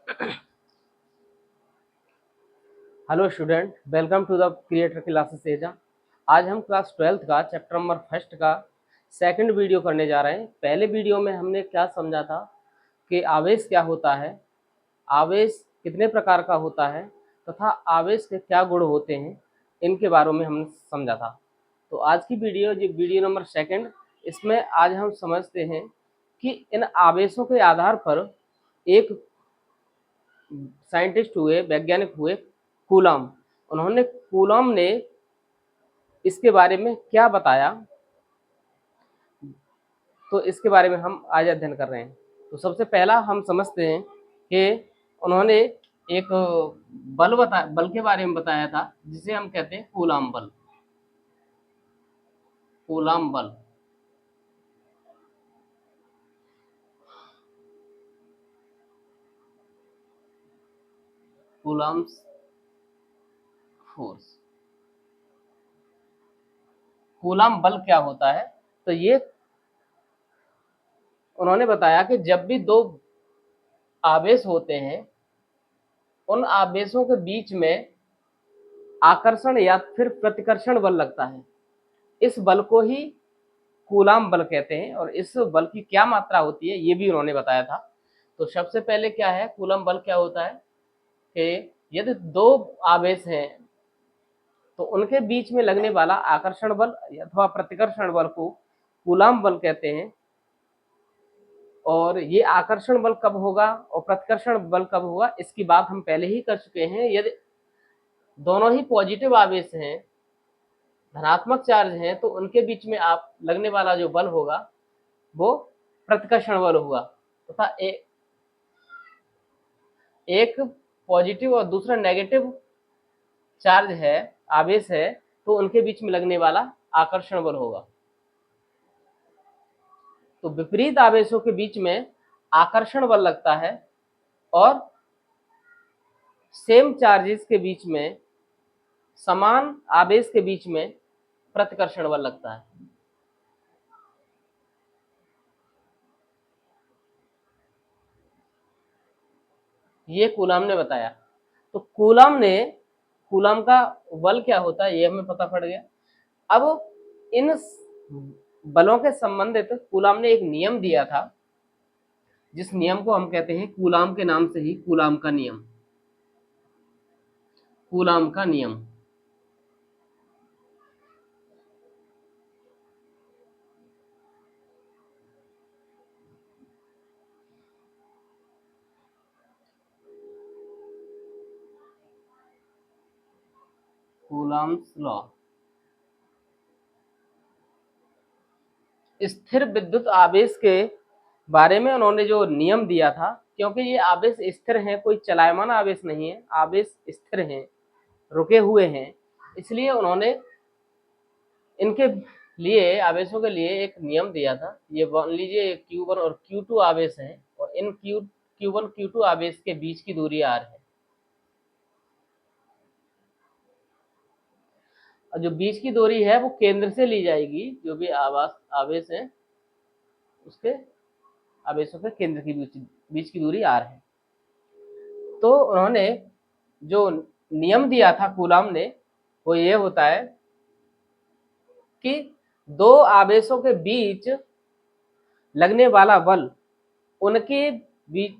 Hello student, welcome to the creator classes एजा। आज हम क्लास 12th का चैप्टर नंबर फर्स्ट का सेकंड वीडियो करने जा रहे हैं। पहले वीडियो में हमने क्या समझा था कि आवेश क्या होता है, आवेश कितने प्रकार का होता है तथा आवेश के क्या गुण होते हैं, इनके बारे में हमने समझा था। तो आज की वीडियो जो वीडियो नंबर सेकंड, इसमें आज हम समझते हैं कि इन आवेशों के आधार पर एक साइंटिस्ट हुए, वैज्ञानिक हुए कूलॉम। उन्होंने कूलॉम ने इसके बारे में क्या बताया, तो इसके बारे में हम आज अध्ययन कर रहे हैं। तो सबसे पहला हम समझते हैं कि उन्होंने एक बल के बारे में बताया था, जिसे हम कहते हैं कूलॉम बल। कूलॉम बल कूलॉम्स फोर्स। कूलॉम बल क्या होता है? तो ये उन्होंने बताया कि जब भी दो आवेश होते हैं, उन आवेशों के बीच में आकर्षण या फिर प्रतिकर्षण बल लगता है। इस बल को ही कूलॉम बल कहते हैं, और इस बल की क्या मात्रा होती है ये भी उन्होंने बताया था। तो सबसे पहले क्या है, कूलॉम बल क्या होता है कि यदि दो आवेश हैं तो उनके बीच में लगने वाला आकर्षण बल अथवा प्रतिकर्षण बल को कूलॉम बल कहते हैं। और ये आकर्षण बल कब होगा और प्रतिकर्षण बल कब होगा, इसकी बात हम पहले ही कर चुके हैं। यदि दोनों ही पॉजिटिव आवेश हैं, धनात्मक चार्ज हैं, तो उनके बीच में आप लगने वाला जो बल होगा वो प्रतिकर्षण बल होगा, तथा एक पॉजिटिव और दूसरा नेगेटिव चार्ज है, आवेश है, तो उनके बीच में लगने वाला आकर्षण बल होगा। तो विपरीत आवेशों के बीच में आकर्षण बल लगता है और सेम चार्जेस के बीच में, समान आवेश के बीच में प्रतिकर्षण बल लगता है। ये कूलॉम ने बताया। तो कूलॉम का बल क्या होता है ये हमें पता पड़ गया। अब इन बलों के संबंधित कूलॉम ने एक नियम दिया था, जिस नियम को हम कहते हैं कूलॉम के नाम से ही कूलॉम का नियम। कूलॉम का नियम कूलॉम्स लॉ। स्थिर विद्युत आवेश के बारे में उन्होंने जो नियम दिया था, क्योंकि ये आवेश स्थिर हैं, कोई चलायमान आवेश नहीं है, आवेश स्थिर हैं, रुके हुए हैं, इसलिए उन्होंने इनके लिए, आवेशों के लिए एक नियम दिया था। ये मान लीजिए Q1 और Q2 आवेश हैं, और इन Q1 Q2 आवेश के बीच की दूरी r है। और जो बीच की दूरी है वो केंद्र से ली जाएगी, जो भी आवेश है उसके आवेशों के केंद्र की बीच की दूरी r है। तो उन्होंने जो नियम दिया था कूलॉम ने, वो ये होता है कि दो आवेशों के बीच लगने वाला बल उनके बीच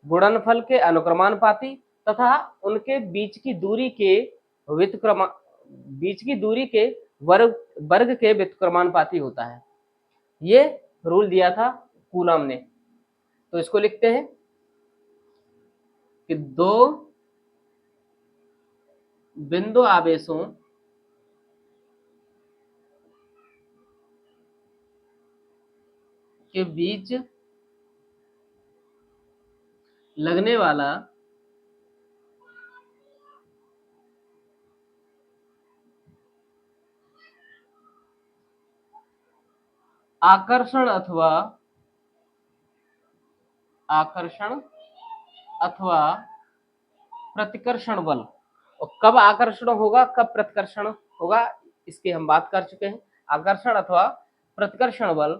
गुणनफल के अनुक्रमानुपाती तथा उनके बीच की दूरी के वर्ग के व्युत्क्रमानुपाती होता है। ये रूल दिया था कूलॉम ने। तो इसको लिखते हैं कि दो बिंदु आवेशों के बीच लगने वाला आकर्षण अथवा प्रतिकर्षण बल, और कब आकर्षण होगा कब प्रतिकर्षण होगा इसकी हम बात कर चुके हैं। आकर्षण अथवा प्रतिकर्षण बल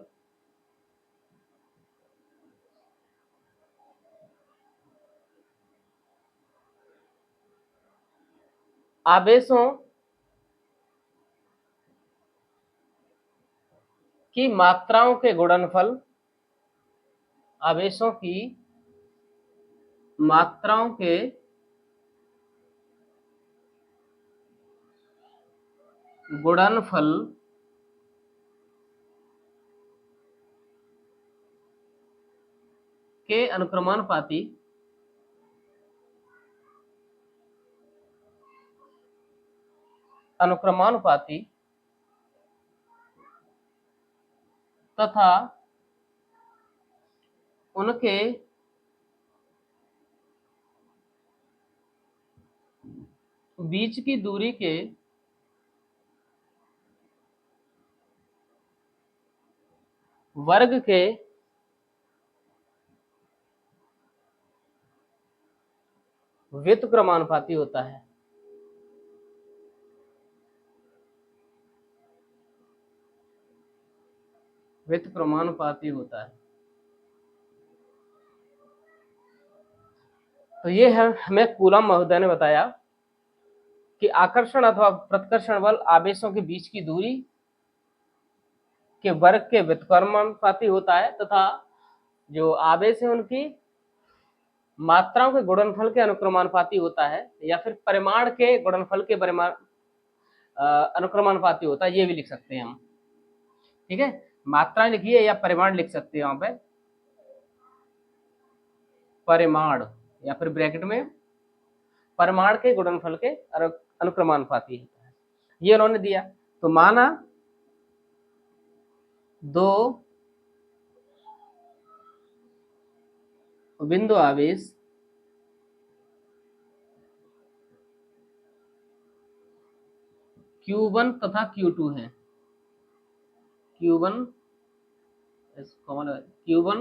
आवेशों की मात्राओं के गुणनफल, आवेशों की मात्राओं के गुणनफल के अनुक्रमानुपाती तथा उनके बीच की दूरी के वर्ग के व्युत्क्रमानुपाती होता है। व्युत्क्रमानुपाती होता है। तो ये है हमें कूलम महोदय ने बताया कि आकर्षण अथवा प्रतिकर्षण बल आवेशों के बीच की दूरी के वर्ग के व्युत्क्रमानुपाती होता है तथा जो आवेश है उनकी मात्राओं के गुणनफल के अनुक्रमानुपाती होता है, या फिर परिमाण के गुणनफल के अनुक्रमानुपाती होता है, ये भी लिख सकते हैं हम। ठीक है, मात्रा लिखिए या परिमाण लिख सकते हैं वहां पे, परिमाण या फिर ब्रैकेट में परिमाण के गुणनफल के अनुक्रमानुपाती होता है, ये उन्होंने दिया। तो माना दो बिंदु आवेश Q1 तथा Q2 है, Q1 Q1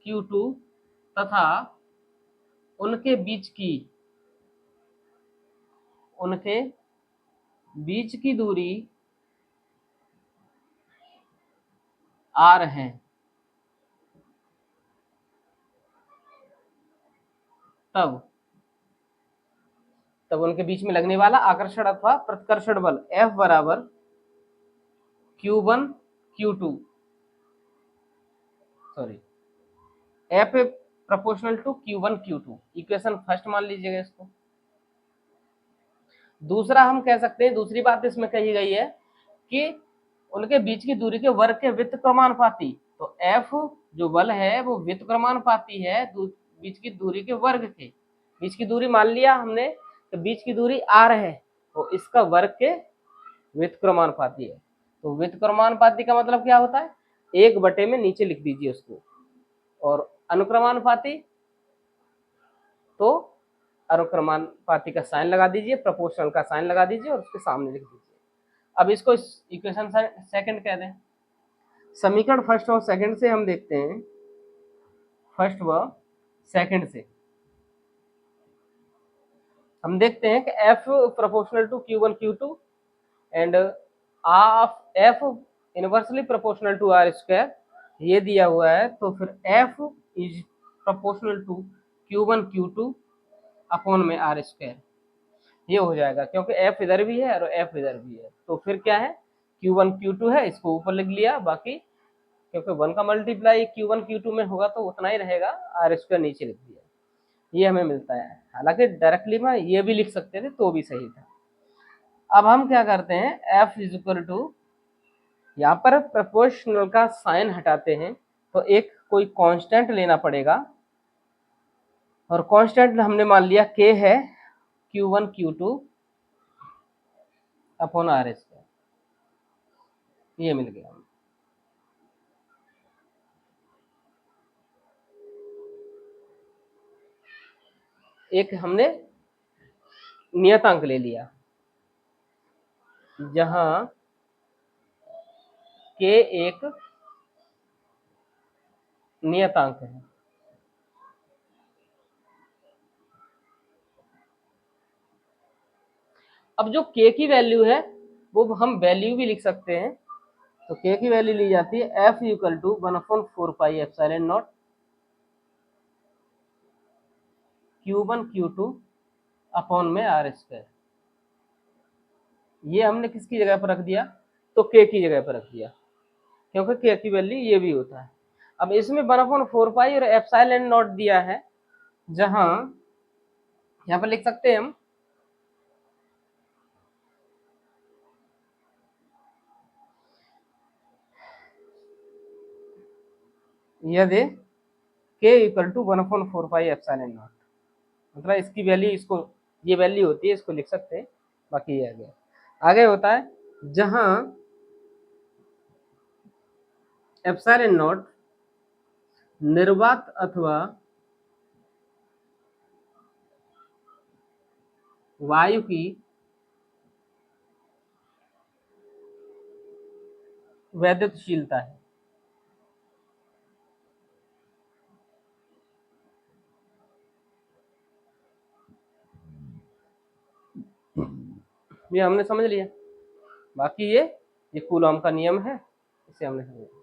Q2 तथा उनके बीच की दूरी R है, तब उनके बीच में लगने वाला आकर्षण अथवा प्रतिकर्षण बल F बराबर Q1 Q2 sorry F proportional to Q1 Q2, equation first मान लीजिएगा इसको। दूसरा हम कह सकते हैं, दूसरी बात इसमें कही गई है कि उनके बीच की दूरी के वर्ग के व्युत्क्रमानुपाती, तो F जो बल है वो व्युत्क्रमानुपाती है बीच की दूरी के वर्ग के। बीच की दूरी मान लिया हमने, तो बीच की दूरी R है, तो इसका वर्ग के व्युत्क्रमानुपाती है। तो व्युत्क्रमानुपाती का मतलब क्या होता है, 1 में नीचे लिख दीजिए उसको, और अनुक्रमानुपाती तो अनुक्रमानुपाती का साइन लगा दीजिए, प्रोपोर्शनल का साइन लगा दीजिए और उसके सामने लिख दीजिए। अब इसको इक्वेशन सेकंड कह दें। समीकरण फर्स्ट और सेकंड से हम देखते हैं, फर्स्ट व सेकंड से हम देखते हैं कि F proportional to Q1 Q2 and F inversely proportional to R square, ये दिया हुआ है। तो फिर F is proportional to Q1 Q2 upon में R स्क्वायर, ये हो जाएगा, क्योंकि F इधर भी है और F इधर भी है। तो फिर क्या है, Q1 Q2 है, इसको ऊपर लिख लिया, बाकी क्योंकि 1 का मल्टीप्लाई Q1 Q2 में होगा तो उतना ही रहेगा, R स्क्वायर नीचे लिख दिया, ये हमें मिलता है। हालांकि डायरेक्टली में ये भी लिख सकते थे तो भी सही था। अब हम क्या करते हैं, F इज इक्वल टू, यहाँ पर प्रोपोर्शनल का साइन हटाते हैं तो एक कोई कांस्टेंट लेना पड़ेगा, और कांस्टेंट हमने मान लिया K है Q1 Q2 upon R square, ये मिल गया। एक हमने नियतांक ले लिया जहां K एक नियतांक है। अब जो K की वैल्यू है वो हम वैल्यू भी लिख सकते हैं। तो K की वैल्यू ली जाती है F equal to 1/4 pi epsilon not Q1 Q2 upon में R स्क्वायर। ये हमने किसकी जगह पर रख दिया, तो के की जगह पर रख दिया, क्योंकि के की वैल्यू ये भी होता है। अब इसमें 1/4 पाई और एप्सिलॉन नॉट दिया है, जहां यहाँ पर लिख सकते हैं हम यदि के equal to 1/4 pi epsilon naught, मतलब इसकी वैल्यू, इसको ये वैल्यू होती है, इसको लिख सकते हैं। बाकी ये आगे होता है जहां एप्सिलॉन नॉट निर्वात अथवा वायु की वैद्युतशीलता है। ये हमने समझ लिया। बाकी ये कूलॉम का नियम है, इसे हमने समझ लिया।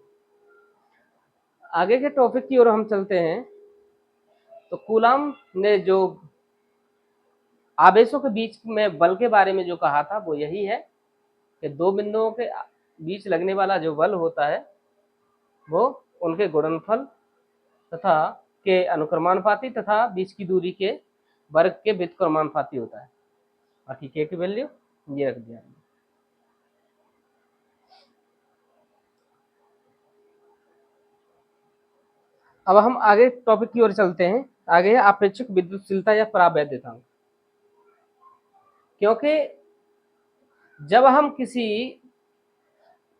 आगे के टॉपिक की ओर हम चलते हैं। तो कूलॉम ने जो आवेशों के बीच में बल के बारे में जो कहा था वो यही है कि दो बिंदुओं के बीच लगने वाला जो बल होता है वो उनके गुणनफल तथा के अनुक्रमानुपाती तथा बीच की दूरी के वर्ग के व्युत्क्रमानुपाती होता है। बाकी के की वैल्यू ये रख दिया। अब हम आगे टॉपिक की ओर चलते हैं। आगे है आपेक्षिक विद्युतशीलता या परावैद्युतांक। क्योंकि जब हम किसी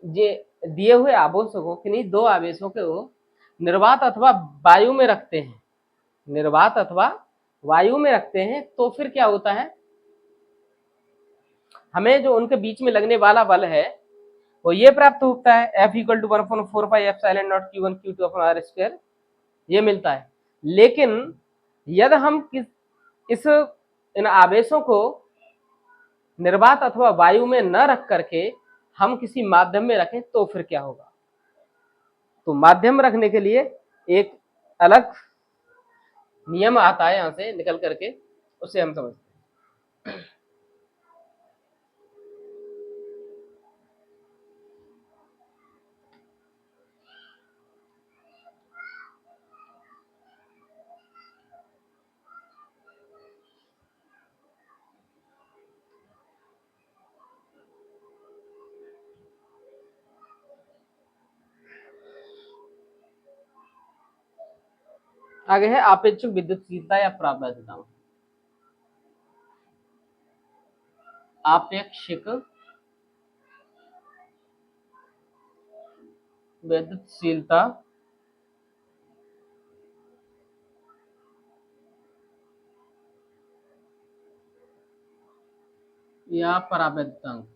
दिए हुए आवेशों को, किन्हीं दो आवेशों को निर्वात अथवा वायु में रखते हैं, निर्वात अथवा वायु में रखते हैं, तो फिर क्या होता है, हमें जो उनके बीच में लगने वाला बल है वो ये प्राप्त होता है, F equal to 1/4 pi epsilon not Q1 Q2 upon R square, ये मिलता है। लेकिन यदि हम इन आवेशों को निर्वात अथवा वायु में न रख करके हम किसी माध्यम में रखें तो फिर क्या होगा। तो माध्यम रखने के लिए एक अलग नियम आता है, यहां से निकल करके उसे हम समझते हैं। आगे है आपेक्षिक विद्युतशीलता या परावैद्युतांक। आपेक्षिक विद्युतशीलता या परावैद्युतांक।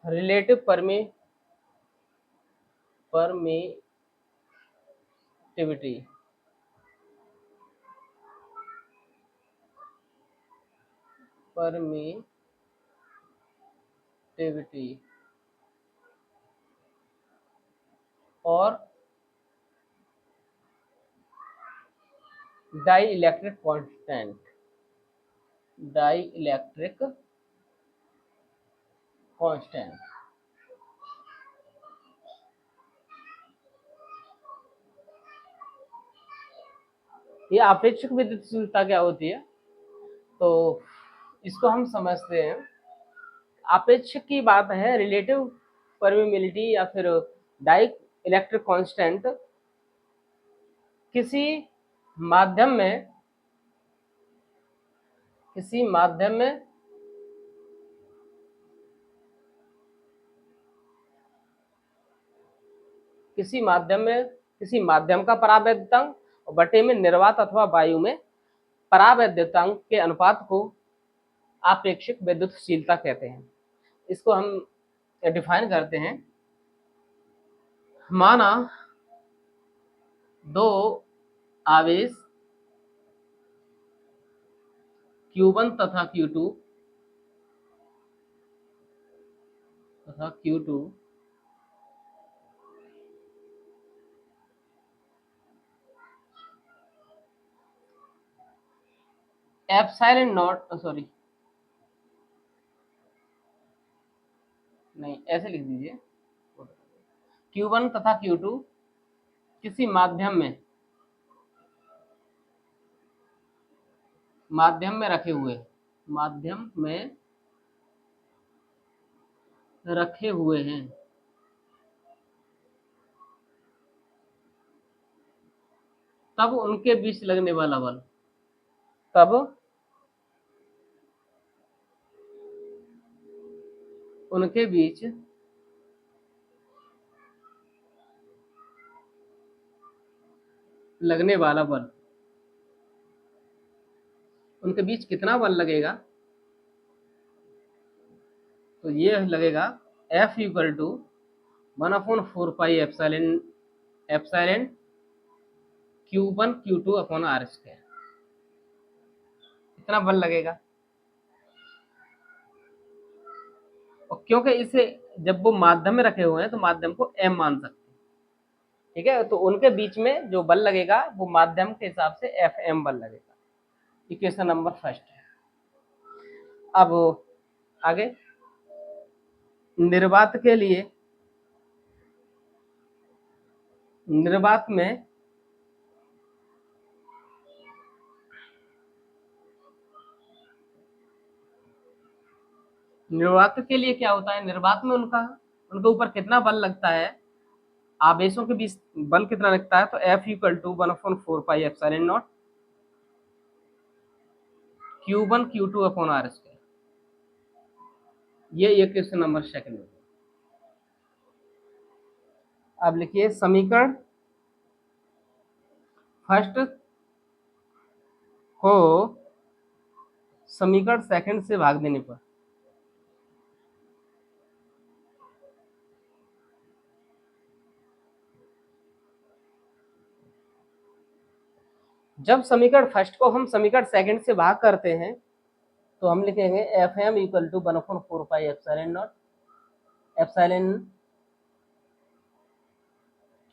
रिलेटिव परमिटिविटी और डाइइलेक्ट्रिक कांस्टेंट। ये आपेक्षिक विद्युतशीलता क्या होती है, तो इसको हम समझते हैं। आपेक्षिक की बात है, रिलेटिव परमिबिलिटी या फिर डाई इलेक्ट्रिक कांस्टेंट किसी माध्यम में किसी माध्यम में किसी माध्यम का परावैद्युतांक और बटे में निर्वात अथवा वायु में परावैद्युतांक के अनुपात को आपेक्षिक विद्युतशीलता कहते हैं। इसको हम डिफाइन करते हैं। माना दो आवेश Q1 तथा Q2 एप्सिलॉन नॉट, सॉरी नहीं, ऐसे लिख दीजिए, Q1 तथा Q2 किसी माध्यम में रखे हुए हैं, तब उनके बीच लगने वाला बल, तब उनके बीच लगने वाला बल, उनके बीच कितना बल लगेगा, तो ये लगेगा F equal to 1/4 epsilon Q1 Q2 upon R square, इतना बल लगेगा। और क्योंकि इसे जब वो माध्यम में रखे हुए हैं तो माध्यम को M मान सकते हैं, ठीक है, तो उनके बीच में जो बल लगेगा वो माध्यम के हिसाब से FM बल लगेगा। इक्वेशन नंबर फर्स्ट है। अब आगे निर्वात के लिए, निर्वात के लिए क्या होता है, निर्वात में उनके ऊपर कितना बल लगता है, आवेशों के बीच बल कितना लगता है, तो F equal to 1/4 epsilon not Q1 Q2 upon R square. ये क्वेश्चन नंबर सेकंड में। अब लिखिए समीकरण फर्स्ट को समीकरण सेकंड से भाग देने पर जब समीकरण फर्स्ट को हम समीकरण सेकंड से भाग करते हैं तो हम लिखेंगे F M equal to 1/4 epsilon naught epsilon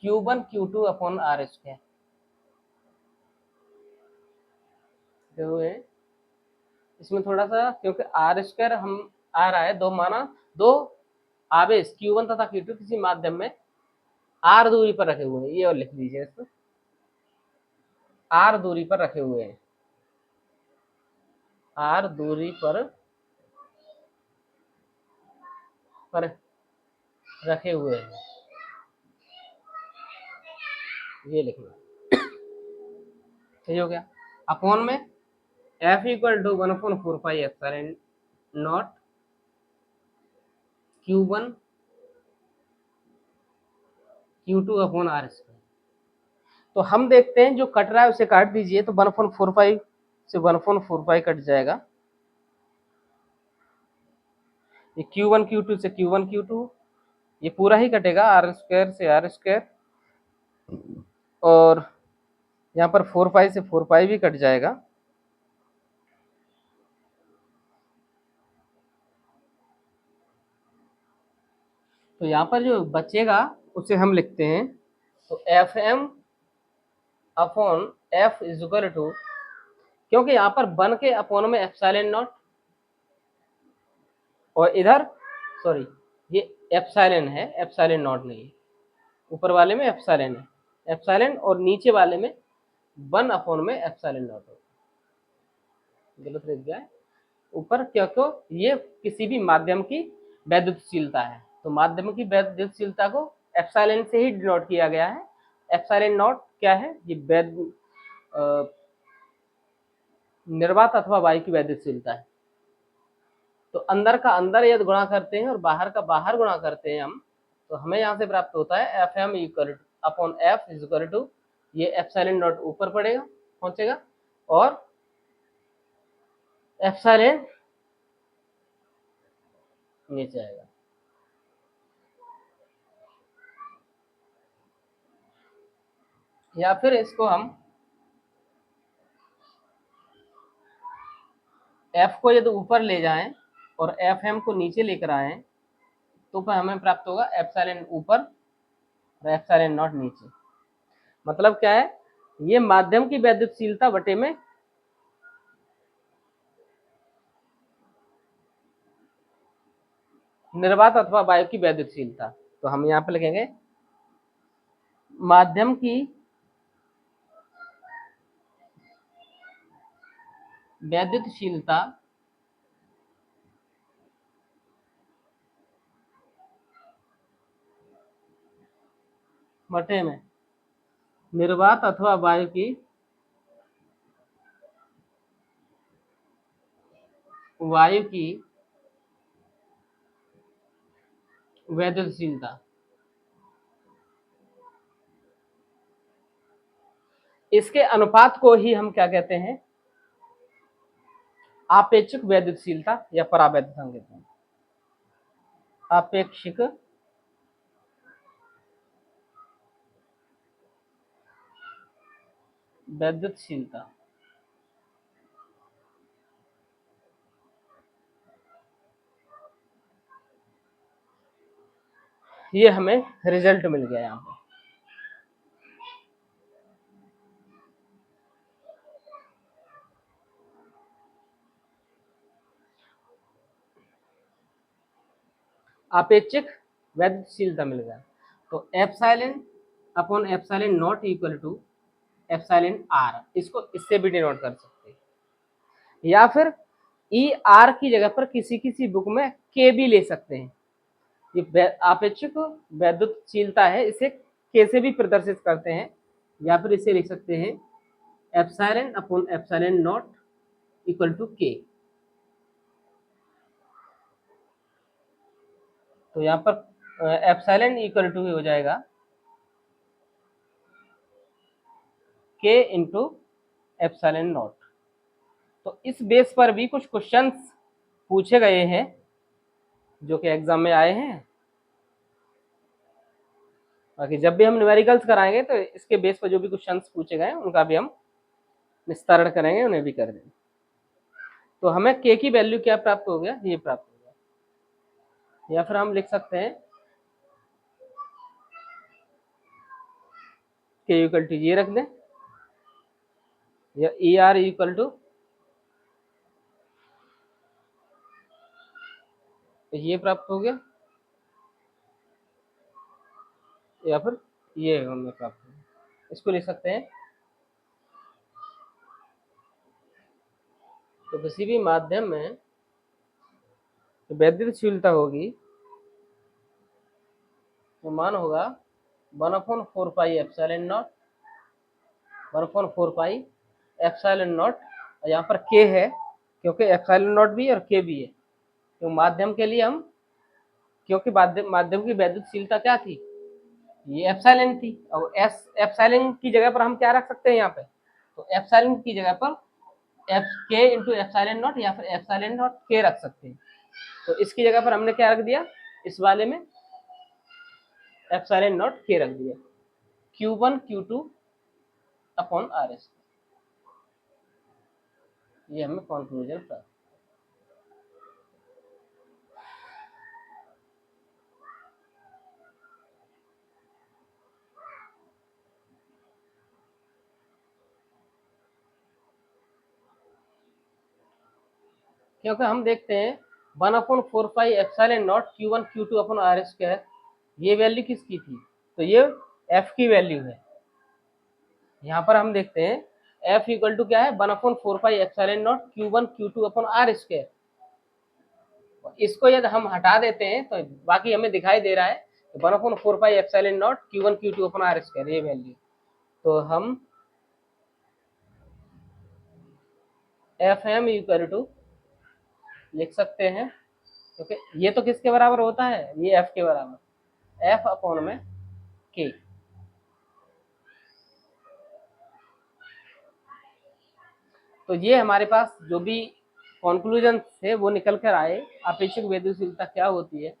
Q1 Q2 upon R square. जो है इसमें थोड़ा सा, क्योंकि R स्क्वायर हम आ रहा है, दो आवेश Q1 तथा Q2 किसी माध्यम में R दूरी पर रखे हुए हैं, ये और लिख दीजिए इसको, R दूरी पर रखे हुए हैं, R दूरी पर रखे हुए हैं, ये लिखना। सही हो गया। अपॉन में F equal to 1/4 epsilon not Q1 Q2 upon R square. तो हम देखते हैं जो कट रहा है उसे काट दीजिए, तो 1/4 से 1/4 कट जाएगा, ये Q1 Q2 से Q1 Q2, ये पूरा ही कटेगा, R स्क्वायर से R स्क्वायर, और यहाँ पर 4 से 4 भी कट जाएगा। तो यहाँ पर जो बचेगा उसे हम लिखते हैं, तो F M upon F is equal to, क्योंकि यहाँ पर बन के अपॉन में एप्सिलॉन नॉट, और इधर सॉरी ये एप्सिलॉन है, एप्सिलॉन नॉट नहीं है, ऊपर वाले में एप्सिलॉन है, एप्सिलॉन, और नीचे वाले में 1 अपॉन में एप्सिलॉन नॉट होगा, गलत लिख गया है ऊपर, क्योंकि ये किसी भी माध्यम की वैद्युतशीलता है, तो माध्यम की वैद्युतशीलता को एप्सिलॉन से ही डिनोट किया गया है। एप्सिलॉन नॉट क्या है, ये निर्वात अथवा वायु की वैद्युतशीलता है। तो अंदर का अंदर यदि गुणा करते हैं और बाहर का बाहर गुणा करते हैं हम, तो हमें यहाँ से प्राप्त होता है F M equal upon F is equal to, ये एप्सिलॉन नॉट ऊपर पहुंचेगा और एप्सिलॉन नीचे आएगा। या फिर इसको हम एफ को यदि ऊपर ले जाएं और एफ एम को नीचे लेकर आए तो फिर हमें प्राप्त होगा एप्सिलॉन ऊपर और एप्सिलॉन नॉट नीचे। मतलब क्या है, ये माध्यम की वैद्युतशीलता बटे में निर्वात अथवा वायु की वैद्युतशीलता। तो हम यहाँ पे लिखेंगे माध्यम की वैद्युतशीलता बटे में निर्वात अथवा वायु की वैद्युतशीलता। इसके अनुपात को ही हम क्या कहते हैं, आपेक्षिक वैद्युतशीलता या परावैद्युता कहते हैं। आपेक्षिक वैद्युतशीलता। ये हमें रिजल्ट मिल गया यहाँ पे। आपेक्षिक वैद्युतशीलता मिल गया। तो epsilon upon epsilon naught equal to epsilon R, इसको इससे भी डिनोट कर सकते हैं, या फिर ई आर की जगह पर किसी किसी बुक में के भी ले सकते हैं। ये आपेक्षिक वैद्युतशीलता है, इसे के से भी प्रदर्शित करते हैं, या फिर इसे लिख सकते हैं epsilon upon epsilon naught equal to K. तो यहाँ पर एप्सिलॉन इक्वल टू हो जाएगा के इंटू एप्सिलॉन नॉट। तो इस बेस पर भी कुछ क्वेश्चंस पूछे गए हैं जो कि एग्जाम में आए हैं। बाकी जब भी हम न्यूमेरिकल्स कराएंगे तो इसके बेस पर जो भी क्वेश्चंस पूछे गए उनका भी हम निस्तारण करेंगे, उन्हें भी कर देंगे। तो हमें के की वैल्यू क्या प्राप्त हो गया, ये प्राप्त हो गया। या फिर हम लिख सकते हैं के इक्वल टू ये रख दें, या ई आर इक्वल टू ये प्राप्त हो गया, या फिर ये हमें प्राप्त हो गया। इसको लिख सकते हैं। तो किसी भी माध्यम में वैद्युतशीलता होगी तो मान होगा 1/4 pi epsilon not, 1/4 pi epsilon not, और यहाँ पर के है क्योंकि एप्सिलॉन नॉट भी और के भी है। तो माध्यम के लिए हम, क्योंकि माध्यम की वैद्युतशीलता क्या थी, ये एप्सिलॉन थी, और एस एप्सिलॉन की जगह पर हम क्या रख सकते हैं यहाँ पे, तो एप्सिलॉन की जगह पर एफ के इंटू एप्सिलॉन नॉट या फिर एप्सिलॉन नॉट के रख सकते हैं। तो इसकी जगह पर हमने क्या रख दिया, इस वाले में एप्सिलॉन नॉट के रख दिया, Q1 Q2 upon R S. ये हमें कंक्लूजन प्राप्त। क्योंकि हम देखते हैं 1/4 pi epsilon not Q1 Q2 upon R S क्या है, ये वैल्यू किसकी थी, तो ये एफ की वैल्यू है। यहाँ पर हम देखते हैं एफ इक्वल टू क्या है, 1/4 pi epsilon not Q1 Q2 upon R square. इसको यदि हम हटा देते हैं तो बाकी हमें दिखाई दे रहा है 1/4 pi epsilon not Q1 Q2 upon R square, ये वैल्यू। तो हम एफ एम इक्वल टू लिख सकते हैं, क्योंकि ये तो किसके बराबर होता है, ये एफ के बराबर, एफ अपॉन में के। तो ये हमारे पास जो भी कंक्लूजन थे वो निकल कर आए, आपेक्षिक वैद्युतशीलता क्या होती है।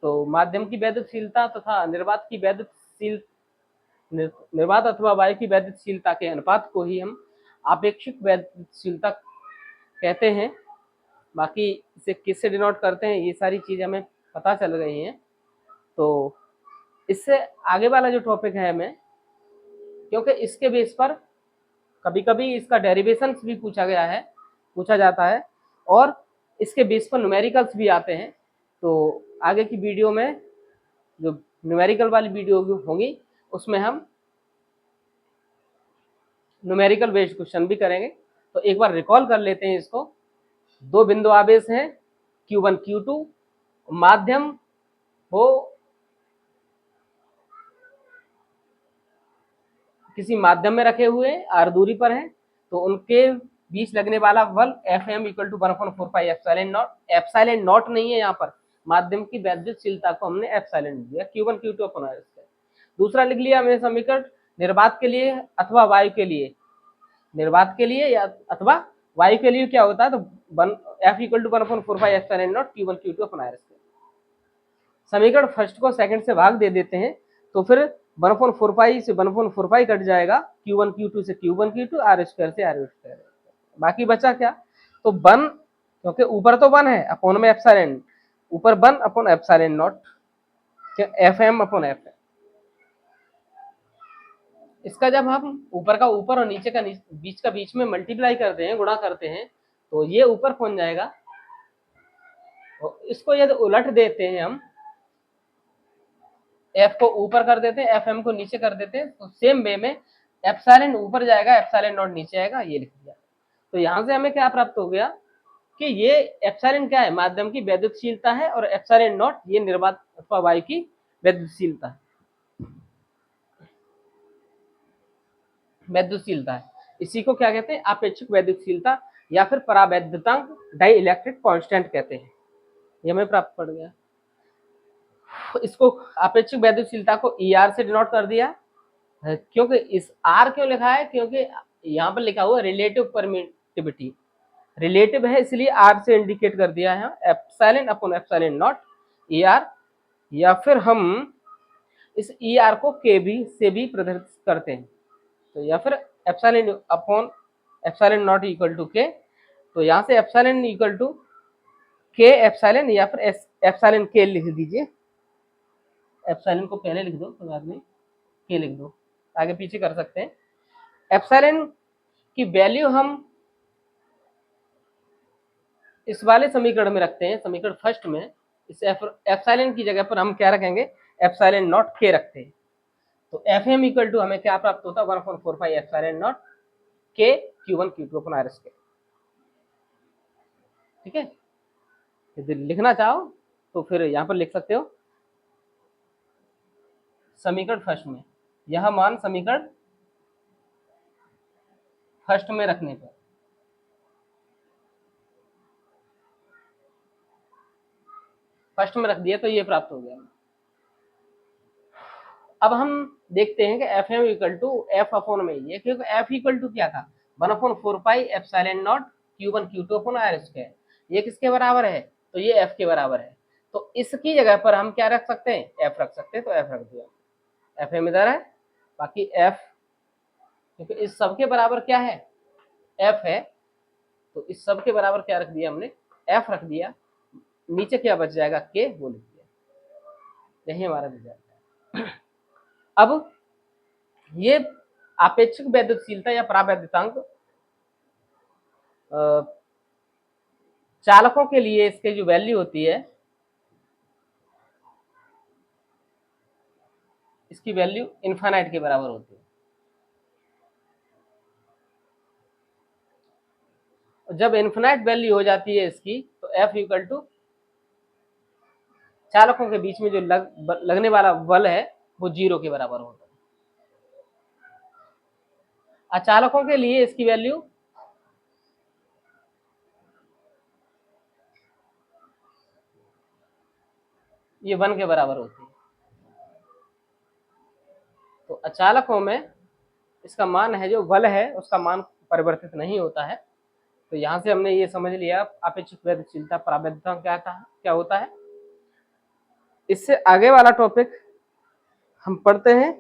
तो माध्यम की वैद्युतशीलता तथा निर्वात अथवा वायु की वैद्युतशीलता के अनुपात को ही हम आपेक्षिक वैद्युतशीलता कहते हैं। बाकी इसे किससे डिनोट करते हैं ये सारी चीज़ हमें पता चल गई हैं। तो इससे आगे वाला जो टॉपिक है हमें, क्योंकि इसके बेस पर कभी कभी इसका डेरिवेशंस भी पूछा जाता है और इसके बेस पर न्यूमेरिकल्स भी आते हैं। तो आगे की वीडियो में जो न्यूमेरिकल वाली वीडियो होंगी उसमें हम न्यूमेरिकल बेस्ड क्वेश्चन भी करेंगे। तो एक बार रिकॉल कर लेते हैं इसको। दो बिंदु आवेश हैं Q1 Q2, माध्यम हो किसी माध्यम में रखे हुए r दूरी पर है, तो उनके बीच लगने वाला बल Fm equal to 1/4 pi epsilon naught. Epsilon naught नहीं है, यहाँ पर माध्यम की वैद्युतशीलता को हमने एप्सिलॉन दिया, Q1 Q2 upon r square. दूसरा लिख लिया हमने समीकरण निर्वात के लिए अथवा वायु के लिए, निर्वात के लिए या अथवा वायु के लिए क्या होता है, तो F equal to 1/4 pi epsilon not Q1 Q2 upon r square. समीकरण फर्स्ट को सेकंड से भाग दे देते हैं, तो फिर 1/4 पाई से 1/4 पाई कट जाएगा, Q1 Q2 से Q1 Q2, r स्क्वायर से r स्क्वायर। बाकी बचा क्या, तो 1, क्योंकि ऊपर तो 1 है, अपॉन में एप्सिलॉन, ऊपर 1 upon epsilon not, Fm upon F। इसका जब हम ऊपर का ऊपर और नीचे का बीच में मल्टीप्लाई करते हैं, गुणा करते हैं, तो ये ऊपर पहुंच जाएगा। तो इसको यदि उलट देते हैं हम, F को ऊपर कर देते हैं, Fm को नीचे कर देते हैं, तो सेम वे में एप्सिलॉन ऊपर जाएगा, एप्सिलॉन नॉट नीचे आएगा, ये लिख दिया। तो यहाँ से हमें क्या प्राप्त हो गया कि ये एप्सिलॉन क्या है, माध्यम की वैद्युतशीलता है, और एप्सिलॉन नॉट ये निर्वात अथवा वायु की वैद्युतशीलता है। इसी को क्या कहते हैं, आपेक्षिक वैद्युतशीलता या फिर परावैद्युतांक, डाई इलेक्ट्रिक कांस्टेंट कहते हैं। ये हमें प्राप्त पड़ गया। इसको आपेक्षिक वैद्युतशीलता को ER से डिनोट कर दिया, क्योंकि इस R क्यों लिखा है, क्योंकि यहाँ पर लिखा हुआ रिलेटिव परमिटिविटी, रिलेटिव है इसलिए R से इंडिकेट कर दिया है, epsilon upon epsilon not ER, या फिर हम इस ER को KB से भी प्रदर्शित करते हैं, तो या फिर epsilon upon epsilon naught equal to K, तो यहाँ से epsilon equal to K epsilon, या फिर एप्सिलॉन K लिख दीजिए, एप्सिलॉन को पहले लिख दो, तो बाद में K लिख दो, आगे पीछे कर सकते हैं। एप्सिलॉन की वैल्यू हम इस वाले समीकरण में रखते हैं, समीकरण फर्स्ट में इस एप्सिलॉन की जगह पर हम क्या रखेंगे, एप्सिलॉन नॉट K रखते हैं। तो Fm इक्वल टू हमें क्या प्राप्त होता है, 1/4 pi epsilon not K Q1 Q2 upon r square. ठीक है, यदि लिखना चाहो तो फिर यहाँ पर लिख सकते हो समीकरण फर्स्ट में, यह मान समीकरण फर्स्ट में रखने पर फर्स्ट में रख दिया तो ये प्राप्त हो गया। अब हम देखते हैं कि Fm equal to F upon में ये, क्योंकि F इक्वल टू क्या था, 1/4 pi epsilon not Q1 Q2 upon r square. ये किसके बराबर है, तो ये F के बराबर है। तो इसकी जगह पर हम क्या रख सकते हैं, F रख सकते हैं, तो F रख दिया। Fm इधर है, बाकी F, क्योंकि इस सब के बराबर क्या है, F है, तो इस सब के बराबर क्या रख दिया हमने, F रख दिया। नीचे क्या बच जाएगा, K, वो लिख दिया, यही हमारा रिजल्ट है। अब ये आपेक्षिक वैद्युतशीलता या परावैद्युतांक चालकों के लिए इसके जो वैल्यू होती है, इसकी वैल्यू इनफाइनाइट के बराबर होती है। जब इनफाइनाइट वैल्यू हो जाती है इसकी, तो F इक्वल टू चालकों के बीच में जो लगने वाला बल है वो 0 के बराबर होता है। अचालकों के लिए इसकी वैल्यू ये 1 के बराबर होती है। तो अचालकों में इसका मान है, जो बल है उसका मान परिवर्तित नहीं होता है। तो यहाँ से हमने ये समझ लिया आपेक्षिक वैद्युतशीलता परावैद्युतांक क्या होता है। इससे आगे वाला टॉपिक हम पढ़ते हैं